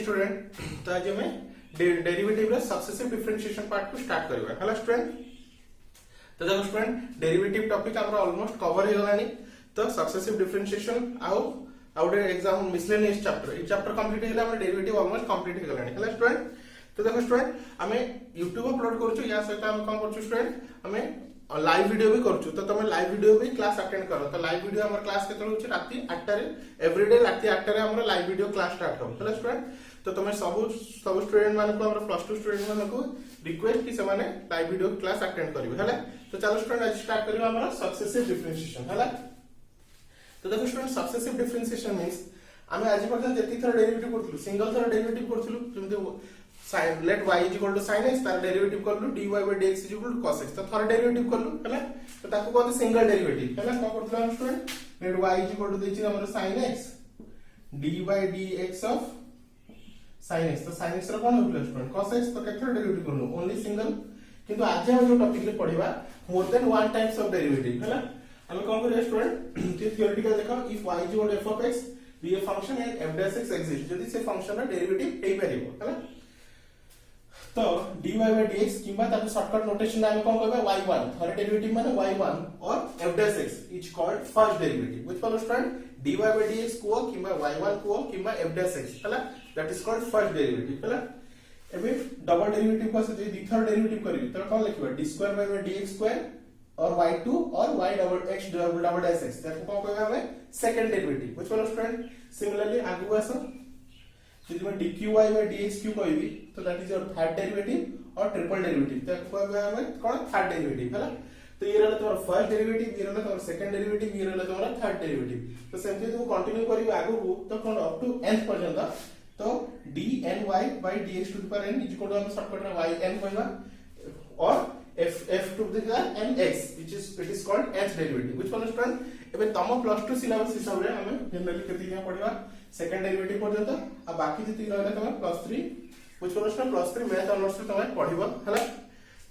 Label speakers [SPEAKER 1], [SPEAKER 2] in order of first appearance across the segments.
[SPEAKER 1] Student तो आज हमें डेरिवेटिव रे सक्सेसिव डिफरेंशिएशन पार्ट को स्टार्ट करबा हला स्टूडेंट। तो देखो स्टूडेंट डेरिवेटिव टॉपिक हमरा ऑलमोस्ट कवर हो गलानी। तो सक्सेसिव डिफरेंशिएशन आउटे एग्जाम मिसलेनियस चैप्टर ई चैप्टर कंप्लीट हेला हम डेरिवेटिव ऑलमोस्ट कंप्लीट हो गलानी हला स्टूडेंट। तो देखो स्टूडेंट हमें YouTube अपलोड करछु या सहित हम कोन करछु स्टूडेंट हमें लाइव वीडियो भी करछु। तो तुम लाइव वीडियो भी क्लास अटेंड करो। तो लाइव वीडियो हमर क्लास केतल होछि राती 8 रे एवरीडे राती 8 रे हमर लाइव वीडियो क्लास स्टार्ट हो हला स्टूडेंट। तो तुम सब स्टूडेंट मान को हमर प्लस 2 स्टूडेंट मान को रिक्वेस्ट कि से माने लाइव वीडियो क्लास अटेंड करिवे हला। तो चलो स्टूडेंट आज स्टार्ट करियो हमर सक्सेसिव डिफरेंशिएशन हला। तो देखो स्टूडेंट सक्सेसिव डिफरेंशिएशन मींस हमें आज पर्यंत जति थर डेरिवेटिव करथलु सिंगल थर डेरिवेटिव करथलु जेमते sin let y is equal to sin x तार डेरिवेटिव करलु dy by dx is equal to cos x। तो थर डेरिवेटिव करलु हला। तो ताको कहते सिंगल डेरिवेटिव हला। को करथलु हम student let y is equal to देछि हमर sin x dy by dx of sin x। तो sin x रो कोन होतले स्टूडेंट cos x। तो केथर डेरिवेटिव करलु ओनली सिंगल। किंतु आज हम जो टॉपिक ले पढिबा more than one types of derivative हला। हम कोन करिया स्टूडेंट जे थ्योरेटिकल देखो if y is equal to f of x be a function and f dash x exists जदी से फंक्शन रा डेरिवेटिव हेई परिबो हला। तो dy by dx किबा ताको शॉर्टकट नोटेशन में कोन कहबे y1 थर्ड डेरिवेटिव माने y1 और f dash x is called first derivative which follow student dy by dx को किबा y1 को किबा f dash x हला that is called first derivative हला। एबे डबल डेरिवेटिव को से दी थर्ड डेरिवेटिव करियो तो कोन लिखबा d2 by dx स्क्वायर और y2 और y double x double dash x that कोन कहबे हमें second derivative which follow student. Similarly आगु आसो यदि मैं dqy by dxq कहबी तो that is your third derivative और ट्रिपल डेरिवेटिव तो कहबे हमें कोन थर्ड डेरिवेटिव हला। तो ये रहला तोर फर्स्ट डेरिवेटिव ये रहला तोर सेकंड डेरिवेटिव ये रहला तोर थर्ड डेरिवेटिव। तो सेमते तू कंटिन्यू करियो आगु को तो कोन अप टू n पर्यंत तो dny by dx to the power n is equal to हम शॉर्टकट में yn कहबा और f to the power n x which is it is called nth derivative which follow student. एबे तम plus 2 syllabus हिसाब रे हमें जनरली केति या पढिबा सेकंड डेरिवेटिव पर्यंत आ बाकी जति रहला तम plus 3 which follow student plus 3 math honours में तम पढिबो हला।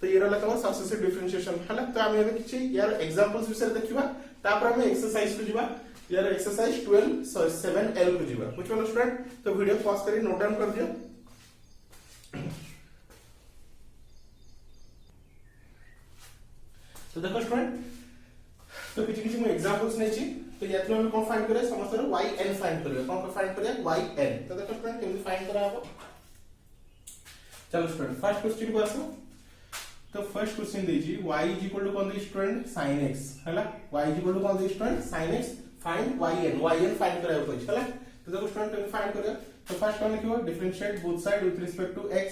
[SPEAKER 1] तो ये रहला तम सक्सेसिव डिफरेंशिएशन हला। तो हम एबे किछि यार एग्जांपल्स विषय देखिबा तापर हम एक्सरसाइज को जिबा यार एक्सरसाइज 7L को जिबा व्हिच फॉलो स्टूडेंट। तो वीडियो पॉज करी नोट डाउन कर दियो। तो देखो स्टूडेंट तो किछि मैं एग्जांपल्स नै छी। तो यातलो हम कोन फाइंड करे समस्त रो yn फाइंड करबे कोन फाइंड करे yn। तो देखो स्टूडेंट केमि फाइंड करा हो। चलो स्टूडेंट फर्स्ट क्वेश्चन को आसो। तो फर्स्ट क्वेश्चन देजी y इज इक्वल टू कोन दे स्टूडेंट sin x हला y इज इक्वल टू कोन दे student sin x find yn find करा हो हला। तो देखो स्टूडेंट केमि फाइंड करे तो फर्स्ट कोन लिखिबो differentiate both side with respect to x।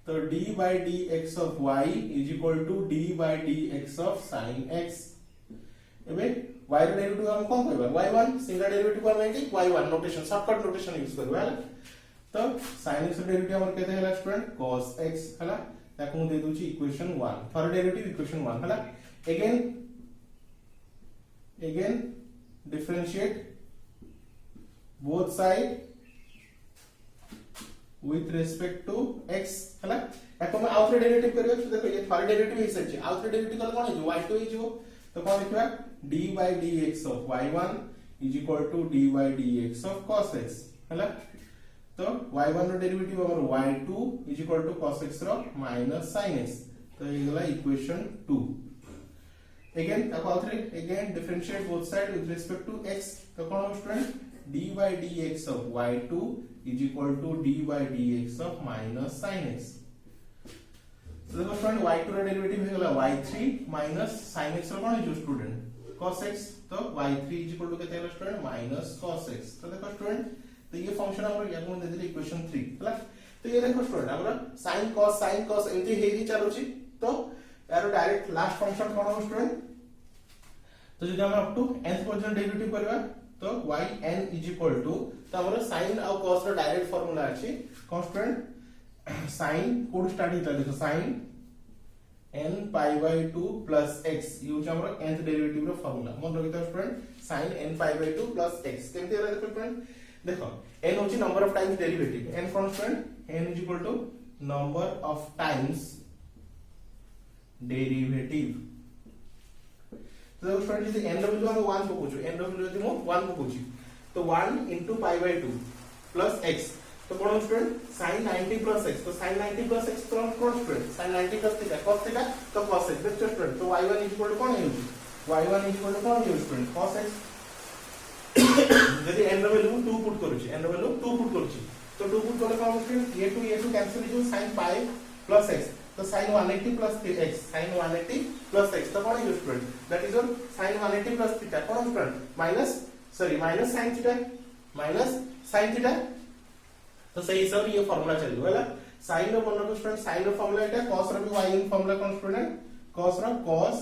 [SPEAKER 1] तो d by dx of y is equal to d by dx of sin x। एबे y रो डेरिवेटिव हम कोन कहबा y1 सिंगल डेरिवेटिव को हम y1 notation shortcut notation use करबा हला। तो sin x रो डेरिवेटिव हमर केते हला स्टूडेंट cos x हला ताको दे दोची इक्वेशन 1 थर्ड डेरिवेटिव इक्वेशन 1 हला। Again differentiate both side with respect to x हला। ताको मैं आउटर डेरिवेटिव करियो तो देखो ये थर्ड डेरिवेटिव इस अछि आउटर डेरिवेटिव कल कोन है y2 इज तो कोन लिखबा d by dx of y1 is equal to d by dx of cos x हला। तो y1 रो डेरिवेटिव हमर y2 is equal to cos x row minus sin x। तो ये गला equation 2। Again again differentiate both side with respect to x तो कोन student d by dx of y2 is equal to d by dx of minus sin x। तो देखो student y2 रो derivative हे गला y3 minus sin x रो कोन है student cos x। तो y3 is equal to केते है स्टूडेंट minus cos x। तो देखो स्टूडेंट तो ये फंक्शन हमर या कोन दे दिले इक्वेशन 3 हला। तो ये देखो स्टूडेंट हमर sin cos एंती हेई चलुची। तो यार डायरेक्ट लास्ट फंक्शन कोन हो स्टूडेंट। तो जदि हम अप टू nth पर्यंत डेरिवेटिव करबा तो yn is equal to तो हमर sin और cos रो डायरेक्ट फार्मूला अछि कांस्टेंट sin कोड स्टार्ट हिता देखो sin n pi by 2 plus x use हमर nth डेरिवेटिव रो फार्मूला मन रखिता student sin n pi by 2 plus x केमते रहला देखो स्टूडेंट। देखो n होची number of times derivative n constant n is equal to number of times derivative. तो स्टूडेंट यदि n रो वैल्यू हम 1 पकोछु n रो वैल्यू यदि हम 1 पकोछु तो 1 into pi by 2 plus x तो कौन स्टूडेंट sin 90 प्लस x, तो sin 90 प्लस x तो कौन student sin 90 plus theta cos theta तो cos x देखो स्टूडेंट, तो y1 इक्वल टू कौन है, y1 इक्वल टू कौन है स्टूडेंट cos x। यदि n ର वैल्यू 2 पुट करूची, n ର वैल्यू 2 पुट करूची, तो 2 पुट कले कौन स्टूडेंट a2 कैंसिल हो sin pi प्लस x, तो sin 180 plus x, sin 180 plus x तो कौन है student, that is your sin 180 plus theta कौन student minus sin theta, minus sin theta. तो सही हिसाब ये फार्मूला चलियो हैला, sin रो मन रखो स्टूडेंट, sin रो फार्मूला एटा, cos रो भी y इन फार्मूला कौन स्टूडेंट, cos रो cos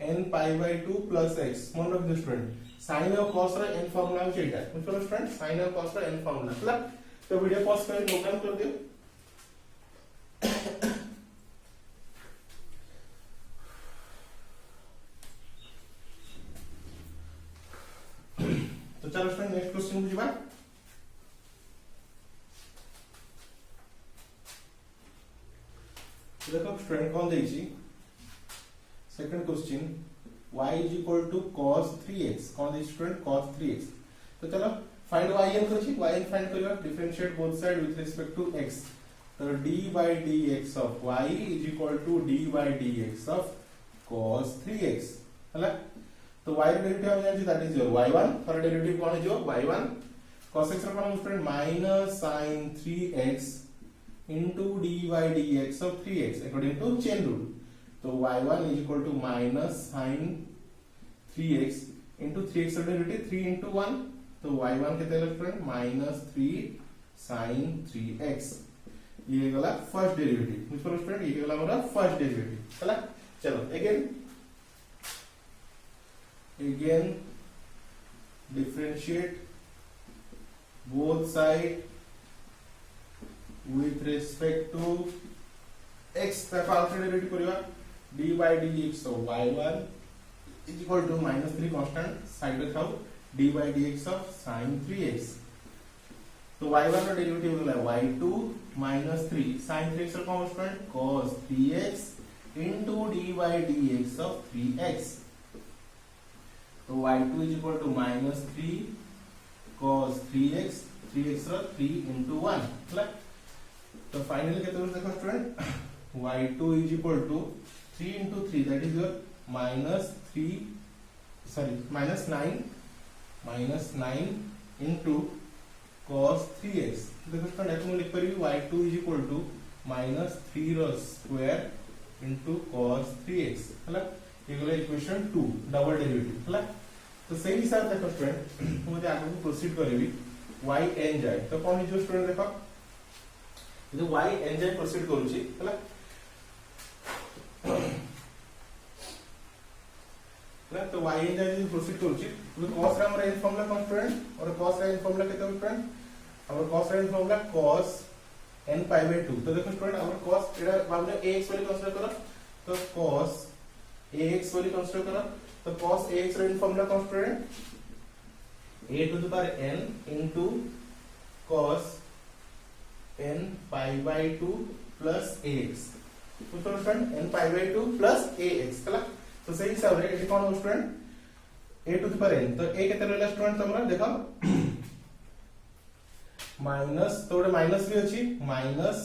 [SPEAKER 1] n pi by 2 plus x मन रखो स्टूडेंट, sin और cos रो n फार्मूला हो एटा बुझलो स्टूडेंट, sin और cos रो n फार्मूला हैला। तो वीडियो पॉज कर प्रोग्राम कर दियो। तो चलो स्टूडेंट नेक्स्ट क्वेश्चन बुझिबा। देखो स्टूडेंट कौन देछि second question y is equal to cos 3x, कौन देछि स्टूडेंट cos 3x। तो चलो फाइंड yn करछि, yn फाइंड करियो, differentiate both side with respect to x, तो d by dx of y is equal to d by dx of cos 3x हैला। तो y derivative हम जानि that is your y1, for derivative कौन है जो y1, cos x रो कौन student minus sin 3x into d by dx of 3x according to chain rule, तो y1 is equal to minus sin 3x into 3x derivative 3 into 1, तो y1 कितना है student minus 3 sin 3x, ये गला first derivative बुझलो student, ये गला हमारा फर्स्ट डेरिवेटिव हैला। चलो again differentiate both side with respect to x, तक alternative करिवा d by dx of y1 is equal to minus 3 constant side में खाओ d by dx of sin 3x, तो y1 का डेरिवेटिव होगा y2 minus 3 sin 3x का constant cos 3x into d by dx of 3x, तो y2 is equal to minus 3 cos 3x, 3x row 3 into 1 हैला। तो finally कितना हो देखो student y2 is equal to 3 into 3 that is your minus 9 into cos 3x, देखो student ऐसे लिख परिबी y2 is equal to minus 3 रो स्क्वायर into cos 3x हैला। ये गला इक्वेशन 2 डबल डेरिवेटिव हैला। तो सही हिसाब देखो स्टूडेंट मुझे आगे को प्रोसीड करेबी yn जाए, तो कौन है जो स्टूडेंट देखो जो yn जाए प्रोसीड करूची हैला। तो yn जाए प्रोसीड करूची, तो cos रा हमर n फार्मूला कौन स्टूडेंट, और cos रा n फार्मूला कितना स्टूडेंट, हमर cos रा n formula cos n pi by 2, तो देखो स्टूडेंट हमर cos एटा हमने ax वाली कंसीडर करो, तो cos ax वाली कंसीडर करो, तो cos ax रा n फार्मूला कौन student a to the power n into cos n pi by 2 plus ax, तो student n pi by 2 plus ax हैला। तो सही हिसाब रे एटी कौन हो student a to the power n, तो a कितना रहला स्टूडेंट हमरा देखो माइनस, तो एटा माइनस भी अछि minus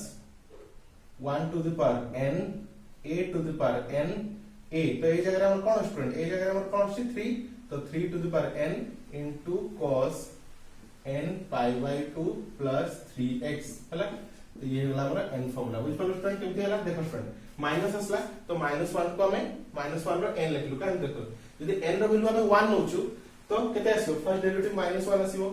[SPEAKER 1] 1 to the power n a to the power n a, तो ए जगह हमर कौन स्टूडेंट, ए जगह हमर कौन अछि 3, तो 3 to the power n into cos n pi by 2 plus 3x हैला। तो ये होला हमरा n फार्मूला बुझ पड़ो स्टूडेंट केमती हैला। देखो स्टूडेंट माइनस असला, तो -1 को हमें -1 रो n लिखलु, कान देखो यदि n रो वैल्यू हमें 1 नोचु तो केते आसीबो, फर्स्ट डेरिवेटिव -1 आसीबो,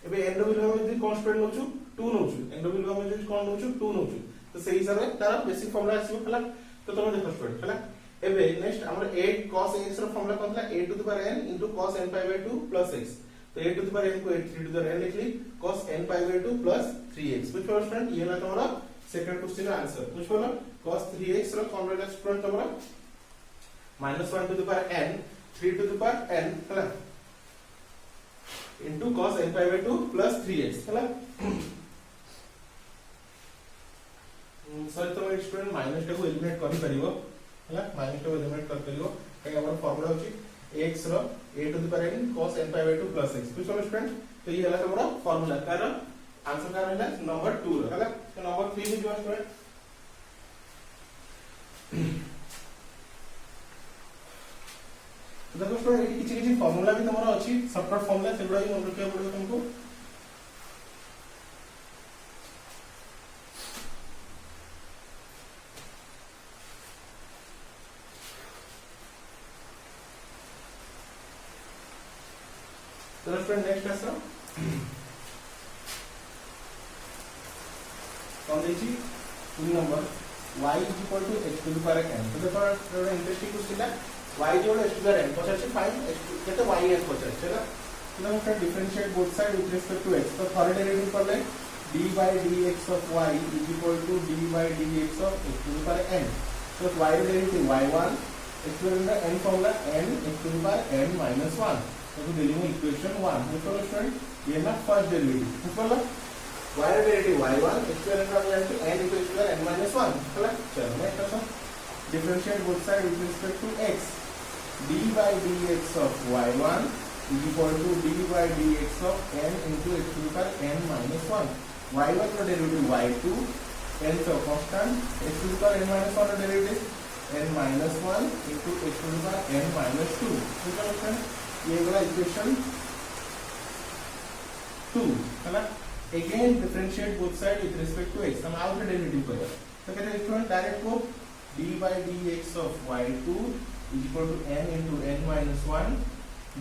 [SPEAKER 1] एबे n रो वैल्यू हमें यदि कांस्टेंट नोचु 2 नोचु, n रो वैल्यू हमें यदि कौन नोचु 2 नोचु, तो सही हिसाब रे तार बेसिक फार्मूला आसीबो हैला। तो तुम देखो स्टूडेंट हैला, एबे नेक्स्ट हमर 8 cos ax रो फार्मूला कोन था a to the power n into cos n pi by 2 plus x, तो a to the power n को 3 to the power n लिख ली, cos n pi by 2 plus 3x बुझ पड़ो student, ये ना तुम्हारा second question का आंसर बुझ पड़ो। cos 3x रो फार्मूला स्टूडेंट तुम्हारा -1 to the power n 3 to the power n हैला into cos n pi by 2 plus 3x हैला। सर तो स्टूडेंट माइनस टा को एलिमिनेट करि परिबो हैला, माइनस टा को एलिमिनेट कर परिबो, काहे हमर फार्मूला होची x रो a to the power n cos n pi by 2 plus x बुझ पड़ो स्टूडेंट। तो ये हला हमरा फार्मूला तार आंसर का रहला नंबर 2 रहला तो नंबर 3 ही जो स्टूडेंट तो देखो स्टूडेंट एटी किछि किछि फार्मूला भी तमरो अछि शॉर्टकट फार्मूला सेगुडा ही मन रखिया पड़िबो तुमको तो फ्रेंड नेक्स्ट आसो कौन देखी 2 number y x to the power n तो देखो थोड़ा इंटरेस्टिंग क्वेश्चन है y x to the power n पछा से फाइंड केते y n पछा है ना तो हम friend differentiate both side with respect to x तो थर्ड डेरिवेटिव कर ले d by dx of y is equal to d by dx of x to the power n so y derivative y1 x to the n formula n x to the power n minus 1 तो दिल्ली में equation 1 देखो student ये ना first derivative देखो y derivative y1 x to the power n to n equals to n minus 1 चलो चलो next question differentiate both sides with respect to x d by dx of y1 is equal to d by dx of n into x to the power n minus 1 y1 का derivative y2 n so constant x to the power n minus 1 का derivative n minus 1 into x to the power n minus 2 ठीक है friend ये वाला equation 2 है ना again differentiate both sides with respect to x हम out derivative करें तो कहते हैं स्टूडेंट डायरेक्ट को d by dx of y2 is equal to n into n minus 1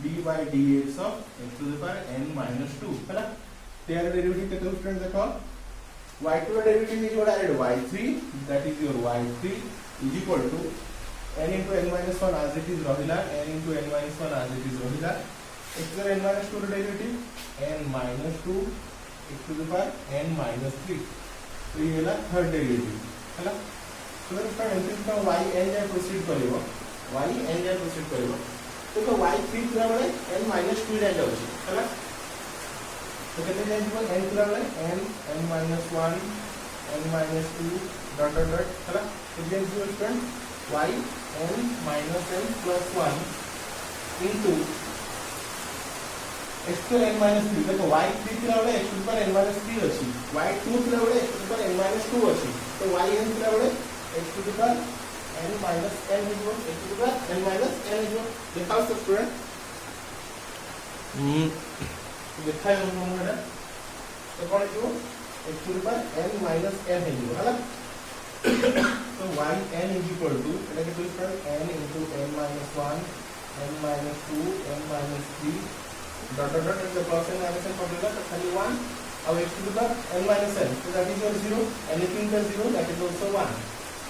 [SPEAKER 1] d by dx of x to the power n minus 2 है ना तेरा derivative कहते हैं स्टूडेंट देखो y2 का derivative is direct y3 that is your y3 is equal to n into n minus 1 as it is रहिला n into n minus 1 as it is रहिला x to the n minus 2 derivative n minus 2 x to the power n minus 3 तो ये वाला third derivative है ना तो इसका entry का y n जाए प्रोसीड करिवो y n जाए प्रोसीड करिवो तो का y3 पूरा वाले n minus 2 जाए जाउची है ना तो कहते हैं जीवन n पूरा वाले n minus 1 n minus 2 dot dot dot है ना तो ये जो student y n minus n plus 1 into x to n minus 3 देखो y3 पूरा वाले x to the power n minus 3 अछि y2 पूरा वाले x to the power n minus 2 अछि तो yn पूरा वाले x to the power n minus n equal x to the power n minus n equal दिखाओ सब स्टूडेंट दिखाए हम लोग तो कौन equal x to the power n minus n equal है ना तो yn is equal to એટલે કે student n into n minus 1 n minus 2 n minus 3 dot dot dot the plus and minus n formula तो खाली 1 अब x to the power n minus n so that is your 0 anything plus 0 that is also 1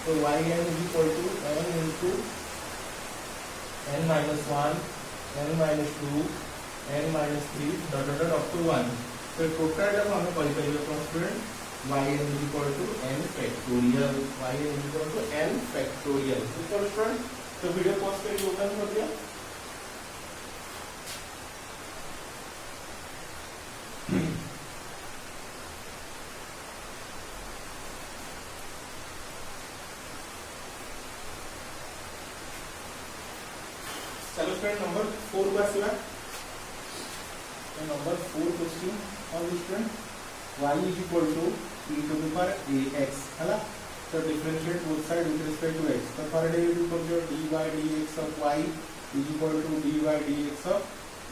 [SPEAKER 1] so yn is equal to n into n minus 1 n minus 2 n minus 3 dot dot dot up to 1 so total जब हमें call करेंगे तो student yn is equal to n factorial yn is equal to n factorial तो student तो video pause करके open कर दिया चलो फ्रेंड नंबर 4 का सिवा नंबर 4 क्वेश्चन और student y is equal to e to the power ax है ना तो differentiate both side with respect to x तो फॉर डेरिवेटिव कर जो dy dx of y is equal to dy dx of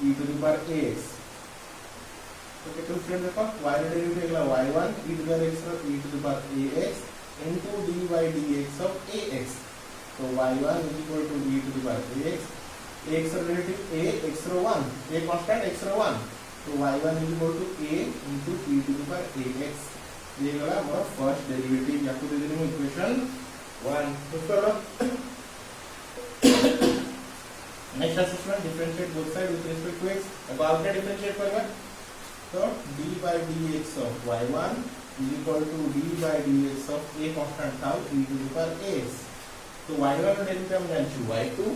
[SPEAKER 1] e to the power ax तो क्या student देखो y derivative अगला y1 e to the power x of e to the power ax into dy dx of ax तो y1 is equal to e to the power ax x relative a x रो 1 a constant x रो 1 तो y1 is equal to a into e to the power ax ये वाला हमारा first derivative या तो दे देंगे इक्वेशन 1 तो करो next assessment differentiate both side with respect to x अब आपने डिफरेंशिएट करेंगे तो d by dx of y1 is equal to d by dx of a constant था e to the power ax तो y1 का derivative हम जानते हैं y2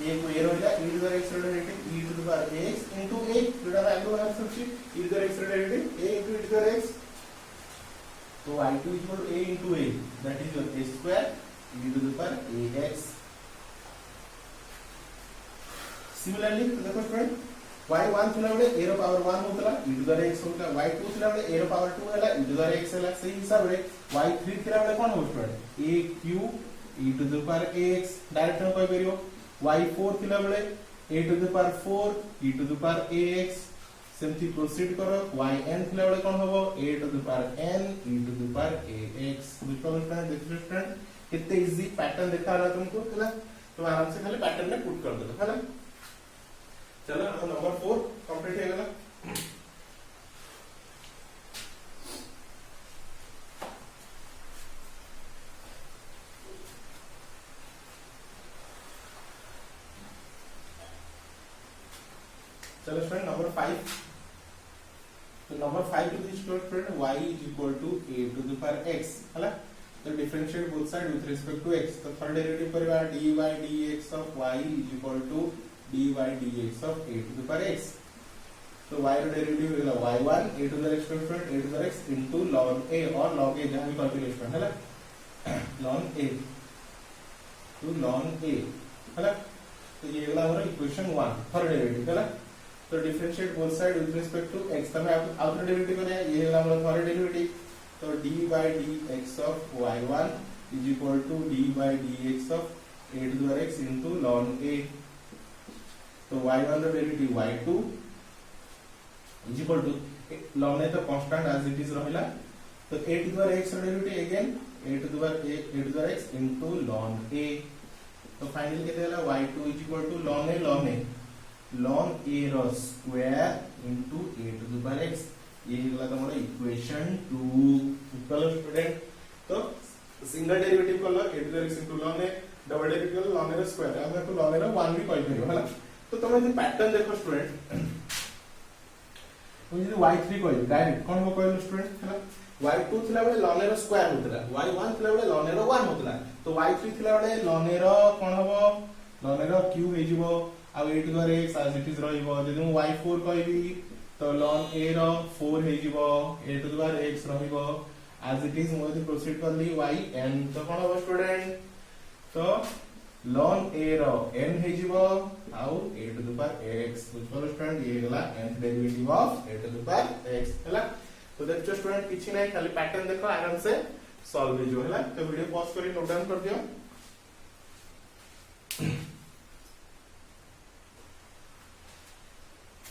[SPEAKER 1] ये को ये रहेगा e to the x derivative e to the power ax into a जोड़ा वैल्यू बना सकते e to the x derivative a into e to the x तो y2 is equal to a into a that is your a square e to the power ax similarly तो देखो friend y1 थिला बेले a row power 1 होतला e to the x होतला y2 थिला बेले a row power 2 हैला e to the x हैला सेही हिसाब रे y3 थिला बेले कोन हो student a cube e to the power x direct हम कहि परियो y4 थिला बेले a to the power 4 e to the power ax सेमती प्रोसीड करो yn थिला बेले कोन होबो a to the power n e to the power ax बुझलो स्टूडेंट कितने इजी पैटर्न देखा रहा तुमको हैला तो आराम से खाली पैटर्न में पुट कर दो हैला चलो हम नंबर 4 कंप्लीट हो गया चलो स्टूडेंट नंबर 5 तो number 5 to this student y is equal to a to the power x हैला तो differentiate both side with respect to x तो थर्ड डेरिवेटिव करबा dy dx of y is equal to dy dx of a to the power x तो y रो derivative होगा y1 a to the x student a to the x into ln a और log a जहां भी calculation है ना ln a to ln a है ना तो ये वाला हमारा इक्वेशन 1 थर्ड डेरिवेटिव है ना तो differentiate both side with respect to x तब आउटर डेरिवेटिव है ये वाला हमारा थर्ड डेरिवेटिव तो dy dx of y1 is equal to dy dx of a to the x into ln a तो y1 रो derivative y2 is equal to ln a तो constant as it is रहला तो a to the x रो derivative again a to the x into ln a तो finally केते होला y2 is equal to ln a रो square into a to the x ये होला तुम्हारा इक्वेशन 2 इक्वल स्टूडेंट तो सिंगल डेरिवेटिव कर लो a to the x into ln a double derivative कर ln a रो स्क्वायर हम तो ln a रो 1 भी कहि परियो होला तो तुम जे पैटर्न देखो स्टूडेंट तो जे y3 कहली डायरेक्ट कोन हो कहलो स्टूडेंट हैला y2 थिला बेले ln a रो स्क्वायर होतला y1 थिला बेले ln a रो 1 होतला तो y3 थिला बेले ln a रो कोन होबो ln a रो क्यूब हे जिवो आ a to the x as it is रहइबो जदि हम y4 कहबी तो ln a रो 4 हे जिवो a to the x रहइबो as it is Modi proceed कर ली yn तो कोन होबो स्टूडेंट तो ln a रो n हे जिवो आउ a to the power x बुझलो स्टूडेंट ये गला nth derivative of a to the power x हैला तो देखो स्टूडेंट किछि नै खाली पैटर्न देखो आराम से सॉल्व हो हैला तो वीडियो पॉज करी नोट डाउन कर दियो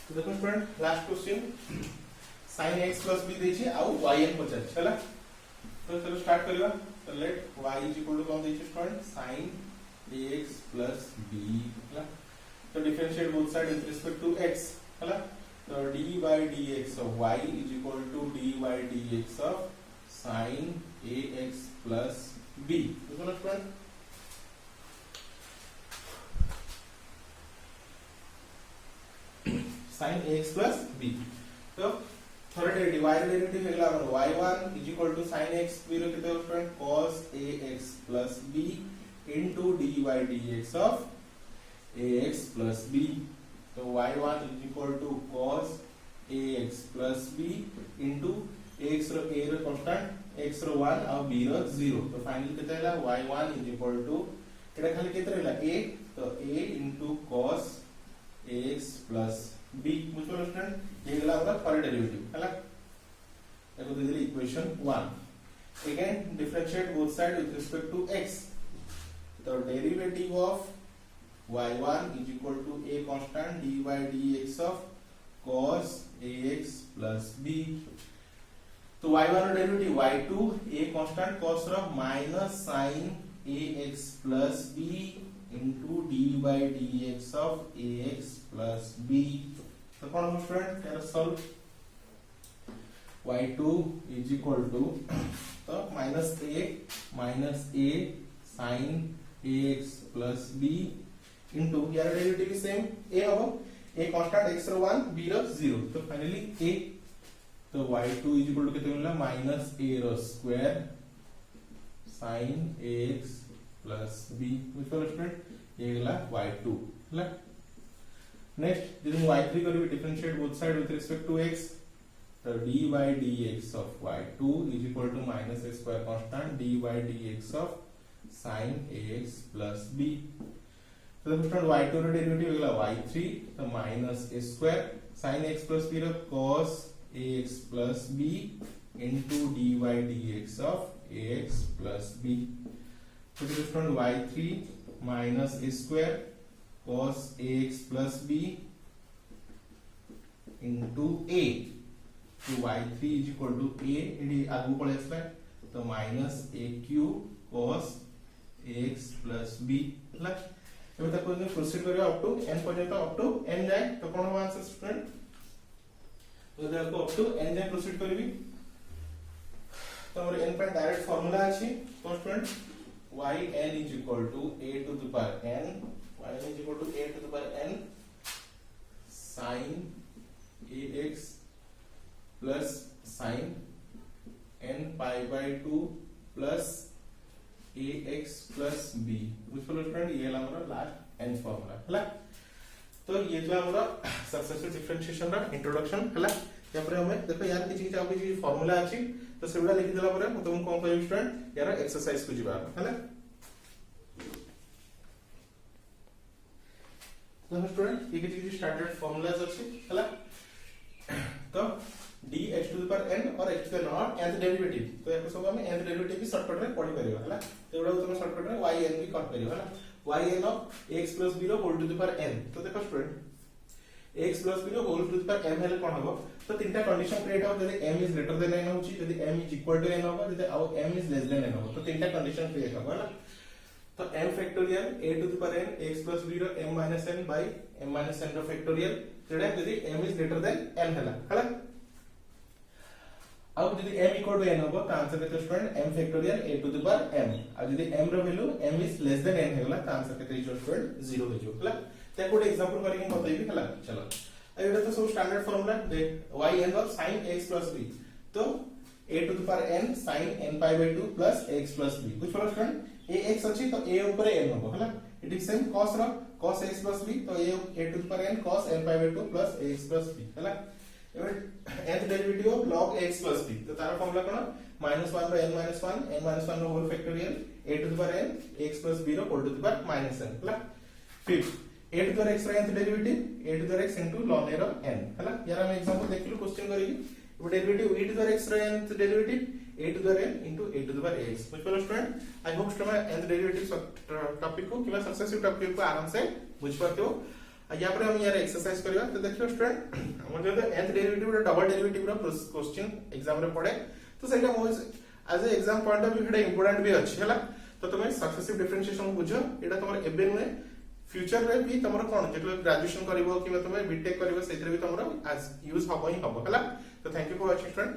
[SPEAKER 1] तो देखो student last question sin x plus b देछि आउ yn पचार हैला तो चलो स्टार्ट करिवा तो let y is equal to कोन देछि student sin ax plus b हैला तो differentiate both side with respect to x हैला तो dy dx of y is equal to dy dx of sin ax plus b तो student sin ax plus b तो third derivative y derivative हेला y1 is equal to sin x b रो केते student cos ax plus b into dy dx of ax plus b तो y1 is equal to cos ax plus b into x रो a रो constant x रो 1 और b रो 0 तो finally केते हैला y1 is equal to एटा खाली केते रहला a तो a into cos ax plus b बुझलो स्टूडेंट ये गला हमरा थर्ड डेरिवेटिव हैला देखो दे दिली equation 1 again differentiate both side with respect to x तो derivative of y1 is equal to a constant dy dx of cos ax plus b तो y1 रो derivative y2 a constant cos रो minus sin ax plus b into dy dx of ax plus b तो कौन हो student can solve y2 is equal to तो minus a sin ax plus b into यार derivative same a हो a constant x रो 1 b रो 0 तो finally a तो y2 is equal to कितना मिला minus a रो square sin ax plus b बुझलो स्टूडेंट ये गला y2 हैला नेक्स्ट यदि y3 करिवे differentiate both side with respect to x तो dy dx of y2 is equal to minus a square constant dy dx of sin ax plus b तो देखो student y2 रो derivative होगला y3 तो minus a square sin x plus b रो cos ax plus b into dy dx of ax plus b तो देखो student y3 minus a square cos ax plus b into a तो y3 is equal to a एडी आगु पळे असला तो minus a cube cos ax plus b हला एबे ताको जे प्रोसीड करियो अप टू n पर्यंत अप टू n जाय तो कोन हो आंसर स्टूडेंट तो देखो अप टू n जाय प्रोसीड करबी तो हमर n पर डायरेक्ट फार्मूला अछि तो student yn is equal to a to the power n yn is equal to a to the power n sin ax plus sin n pi by 2 plus ax plus b बुझलो student ये ला हमरा last n formula हला तो ये जो हमरा successive differentiation रा introduction हला या पर हमें देखो यार किछि चाहो कि फार्मूला अछि तो सेबडा लिखि देला पर हम तुम कोन कहू स्टूडेंट यार एक्सरसाइज को जिबा हला तो स्टूडेंट ये किछि स्टैंडर्ड फार्मूलाज अछि हला तो dx to the power n और x to the not nth derivative तो एको सब हम nth डेरिवेटिव भी शॉर्टकट रे पढी परिबा हला तो एडा तुम शॉर्टकट रे yn भी कट करियो हला yn of x plus b रो whole to the power n तो देखो स्टूडेंट x plus b रो whole to the power m हेले कोन हबो तो तीनटा कंडीशन क्रिएट हो जदि m is greater than n होची जदि m is equal to n होबो जदि m is less than n होबो तो तीनटा कंडीशन क्रिएट हो हला तो m factorial a to the power n x plus b रो m minus n by m minus n रो फैक्टोरियल जेडा जदि m is greater than n हला अब यदि m इक्वल टू n होबो त आंसर केते student m factorial a to the power m अब यदि m रो value m is less than n हेला त आंसर केते इज स्टूडेंट 0 हो जो हला ते कोड एग्जांपल करके बताइबी हला चलो एटा तो सब स्टैंडर्ड फार्मूला दे yn of sin x plus b तो a to the power n sin n pi by 2 plus x plus b कुछ फरक स्टूडेंट ax अछि तो a ऊपर n होबो हला इट इज सेम cos रो cos x plus b तो a to the power n cos n pi by 2 plus x plus b हला एबे nth derivative of log x plus b तो तारा फार्मूला कोन -1 by n minus 1 रो whole factorial a to the power n x plus b रो whole to the power -n हला फिर a to the power x रो nth derivative a to the power x into log a रो n हला यार हम example देखिलु question करिगी एबे derivative e to the power x रो nth derivative a to the power n into a to the power x बुझलो student I hope student nth derivative topic को किबा सक्सेसिव टॉपिक को आराम से बुझ पाते हो या पर हम यार एक्सरसाइज करबा तो देखियो स्टूडेंट हमर जो nth डेरिवेटिव रो डबल डेरिवेटिव रो क्वेश्चन एग्जाम रे पड़े तो सेटा मोर as a exam point of view हेडा इंपोर्टेंट भी अछि हला तो तुम सक्सेसिव डिफरेंशिएशन बुझो एटा तमर एबे नुए फ्यूचर रे भी तमर कोन जेतो ग्रेजुएशन करबो कि तुम बीटेक करबो सेतरे भी तमर आज यूज हबो ही हबो हला तो thank you for watching student.